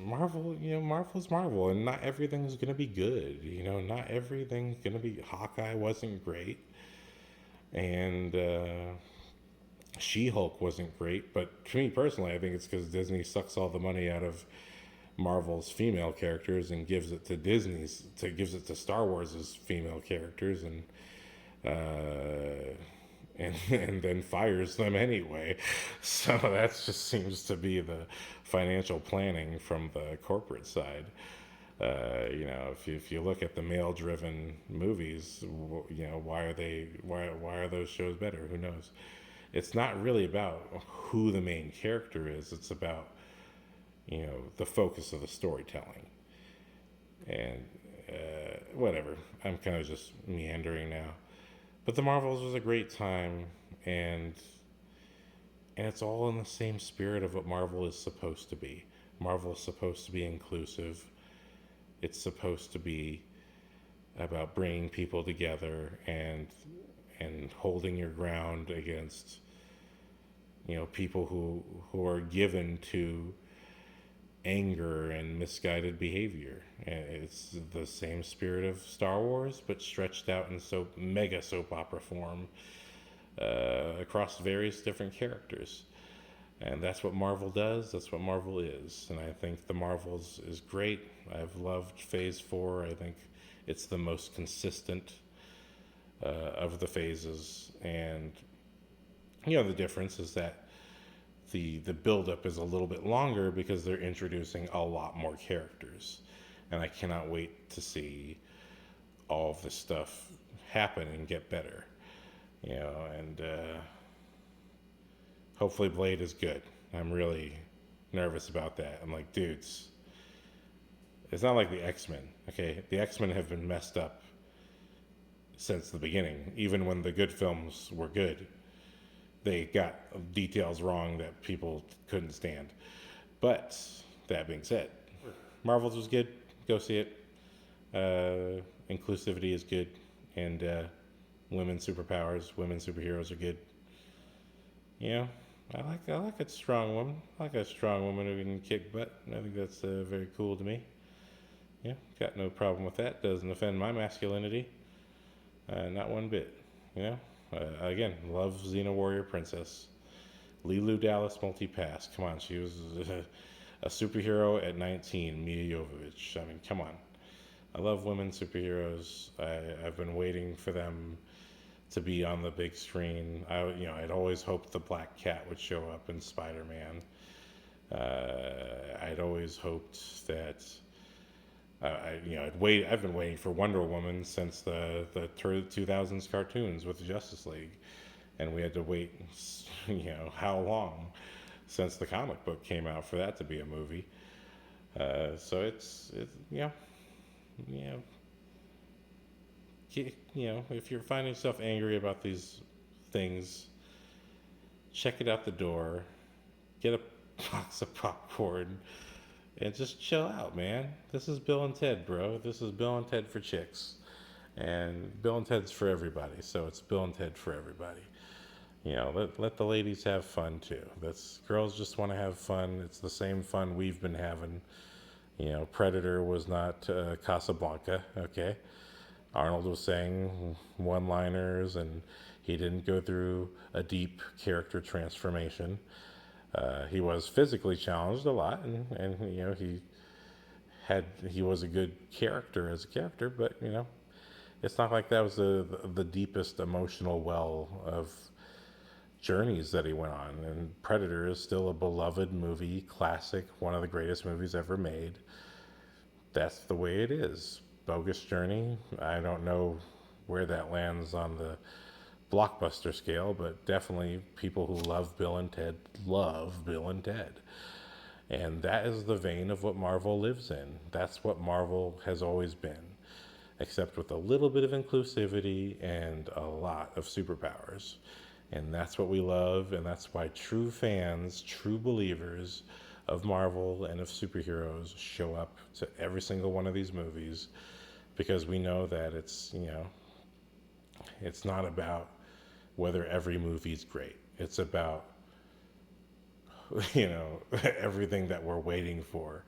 Marvel, Marvel's Marvel, and not everything's going to be good. Not everything's going to be. Hawkeye wasn't great, and She-Hulk wasn't great. But to me personally, I think it's because Disney sucks all the money out of Marvel's female characters and gives it to gives it to Star Wars's female characters, and then fires them anyway. So that just seems to be the financial planning from the corporate side. If you look at the male-driven movies, why are those shows better? Who knows? It's not really about who the main character is. It's about the focus of the storytelling. And whatever. I'm kind of just meandering now. But the Marvels was a great time, and it's all in the same spirit of what Marvel is supposed to be. Marvel is supposed to be inclusive. It's supposed to be about bringing people together and holding your ground against people who are given to anger and misguided behavior. And it's the same spirit of Star Wars, but stretched out in mega soap opera form across various different characters. And that's what Marvel does. That's what Marvel is. And I think the Marvels is great. I've loved Phase 4. I think it's the most consistent of the phases. And the difference is that the buildup is a little bit longer because they're introducing a lot more characters. And I cannot wait to see all of this stuff happen and get better. And hopefully Blade is good. I'm really nervous about that. I'm like, dudes, it's not like the X-Men, okay? The X-Men have been messed up since the beginning. Even when the good films were good, they got details wrong that people couldn't stand. But that being said, Marvel's was good. Go see it. Inclusivity is good, and women's superpowers, women superheroes are good. You know, I like a strong woman. I like a strong woman who can kick butt. I think that's very cool to me. Yeah, got no problem with that. Doesn't offend my masculinity, not one bit. You know, again, love Xena Warrior Princess. Lilu Dallas Multipass. Come on, she was a superhero at 19. Mia Jovovich. I mean, come on. I love women superheroes. I've been waiting for them to be on the big screen. I'd always hoped the Black Cat would show up in Spider-Man. I'd always hoped that. I've been waiting for Wonder Woman since the 2000s cartoons with the Justice League, and we had to wait, how long since the comic book came out for that to be a movie. So it's you know, if you're finding yourself angry about these things, check it out the door, get a box of popcorn, and just chill out, man. This is Bill and Ted, bro. This is Bill and Ted for chicks. And Bill and Ted's for everybody, so it's Bill and Ted for everybody. Let the ladies have fun too. Girls just want to have fun. It's the same fun we've been having. Predator was not Casablanca, okay? Arnold was saying one-liners, and he didn't go through a deep character transformation. He was physically challenged a lot, and he was a good character as a character, but it's not like that was the deepest emotional well of journeys that he went on. And Predator is still a beloved movie, classic, one of the greatest movies ever made. That's the way it is. Bogus Journey, I don't know where that lands on the blockbuster scale, but definitely people who love Bill and Ted love Bill and Ted. And that is the vein of what Marvel lives in. That's what Marvel has always been, except with a little bit of inclusivity and a lot of superpowers. And that's what we love, and that's why true fans, true believers of Marvel and of superheroes show up to every single one of these movies, because we know that it's not about whether every movie's great. It's about everything that we're waiting for,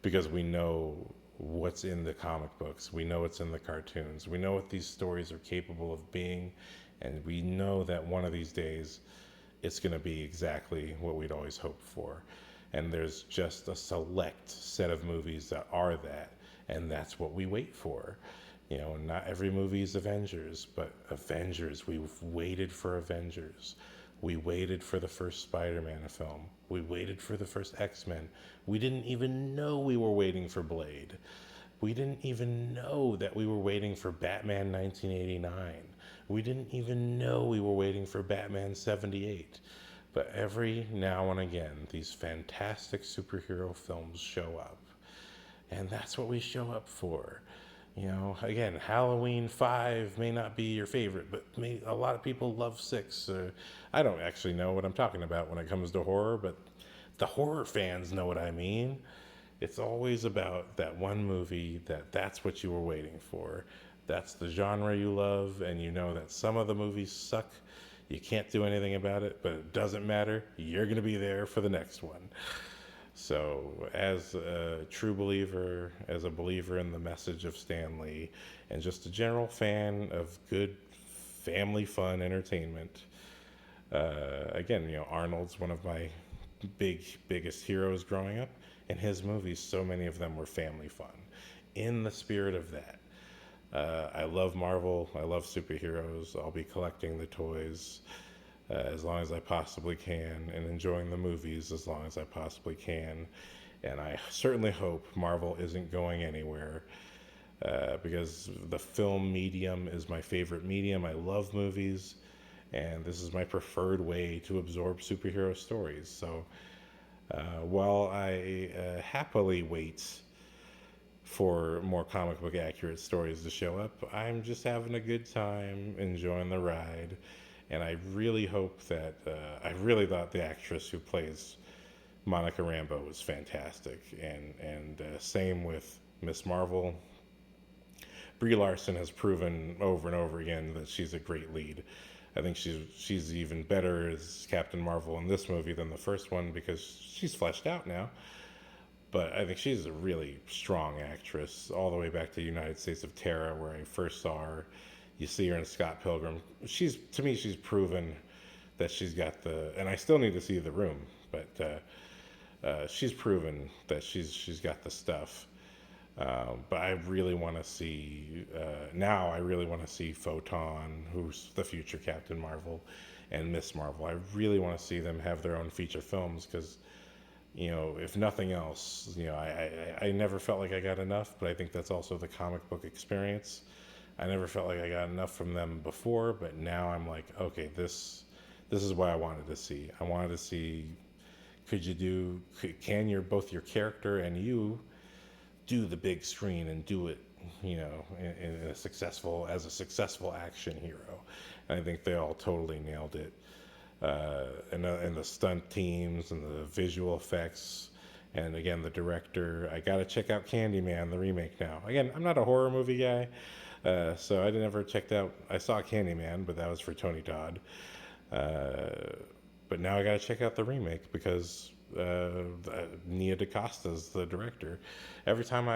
because we know what's in the comic books, we know what's in the cartoons, we know what these stories are capable of being, and we know that one of these days it's going to be exactly what we'd always hoped for. And there's just a select set of movies that are that, and that's what we wait for. Not every movie is Avengers, but Avengers, we've waited for Avengers. We waited for the first Spider-Man film. We waited for the first X-Men. We didn't even know we were waiting for Blade. We didn't even know that we were waiting for Batman 1989. We didn't even know we were waiting for Batman 78. But every now and again, these fantastic superhero films show up. And that's what we show up for. Again, Halloween 5 may not be your favorite, but a lot of people love 6. I don't actually know what I'm talking about when it comes to horror, but the horror fans know what I mean. It's always about that one movie that's what you were waiting for. That's the genre you love, and you know that some of the movies suck. You can't do anything about it, but it doesn't matter. You're going to be there for the next one. So as a true believer, as a believer in the message of Stan Lee, and just a general fan of good family fun entertainment, again, Arnold's one of my biggest heroes growing up, and his movies, so many of them were family fun. In the spirit of that, I love Marvel. I love superheroes. I'll be collecting the toys as long as I possibly can, and enjoying the movies as long as I possibly can. And I certainly hope Marvel isn't going anywhere, because the film medium is my favorite medium. I love movies, and this is my preferred way to absorb superhero stories. So while I happily wait for more comic book accurate stories to show up. I'm just having a good time, enjoying the ride, and I really hope that I really thought the actress who plays Monica Rambeau was fantastic, and same with Miss Marvel. Brie Larson has proven over and over again that she's a great lead. I think she's even better as Captain Marvel in this movie than the first one because she's fleshed out now. But I think she's a really strong actress, all the way back to United States of Terra, where I first saw her. You see her in Scott Pilgrim. She's to me, she's proven that she's got the. And I still need to see The Room, but she's proven that she's got the stuff. But I really want to see now. I really want to see Photon, who's the future Captain Marvel, and Miss Marvel. I really want to see them have their own feature films because, if nothing else, I never felt like I got enough. But I think that's also the comic book experience. I never felt like I got enough from them before, but now I'm like, okay, this is what I wanted to see. I wanted to see, can both your character and you do the big screen and do it, in as a successful action hero. And I think they all totally nailed it. And the stunt teams and the visual effects, and again the director. I gotta check out Candyman, the remake now. Again, I'm not a horror movie guy, so I never checked out. I saw Candyman, but that was for Tony Todd. But now I gotta check out the remake because Nia DaCosta is the director. Every time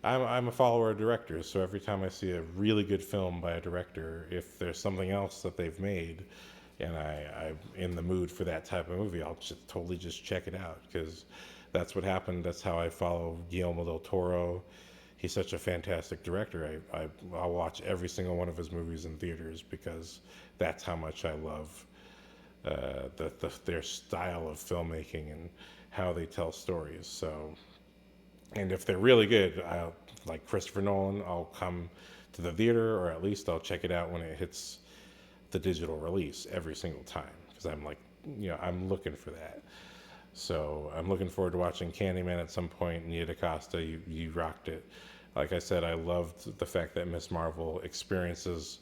I'm a follower of directors, so every time I see a really good film by a director, if there's something else that they've made, and I'm in the mood for that type of movie, I'll totally just check it out because that's what happened. That's how I follow Guillermo del Toro. He's such a fantastic director. I'll watch every single one of his movies in theaters because that's how much I love their style of filmmaking and how they tell stories. So, and if they're really good, like Christopher Nolan, I'll come to the theater, or at least I'll check it out when it hits the digital release every single time because I'm like, I'm looking for that. So I'm looking forward to watching Candyman at some point. Nia DaCosta, you rocked it. Like I said, I loved the fact that Miss Marvel experiences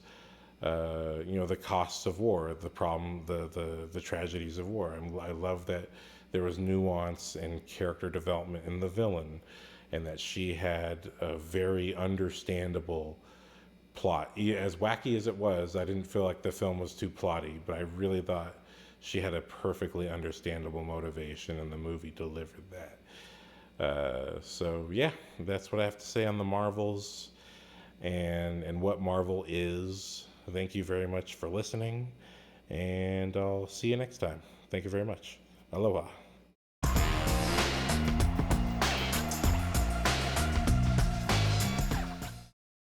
the costs of war, the problem, the tragedies of war. I love that there was nuance and character development in the villain, and that she had a very understandable plot. As wacky as it was, I didn't feel like the film was too plotty, but I really thought she had a perfectly understandable motivation, and the movie delivered that. So yeah, that's what I have to say on the Marvels and what Marvel is. Thank you very much for listening, and I'll see you next time. Thank you very much. Aloha.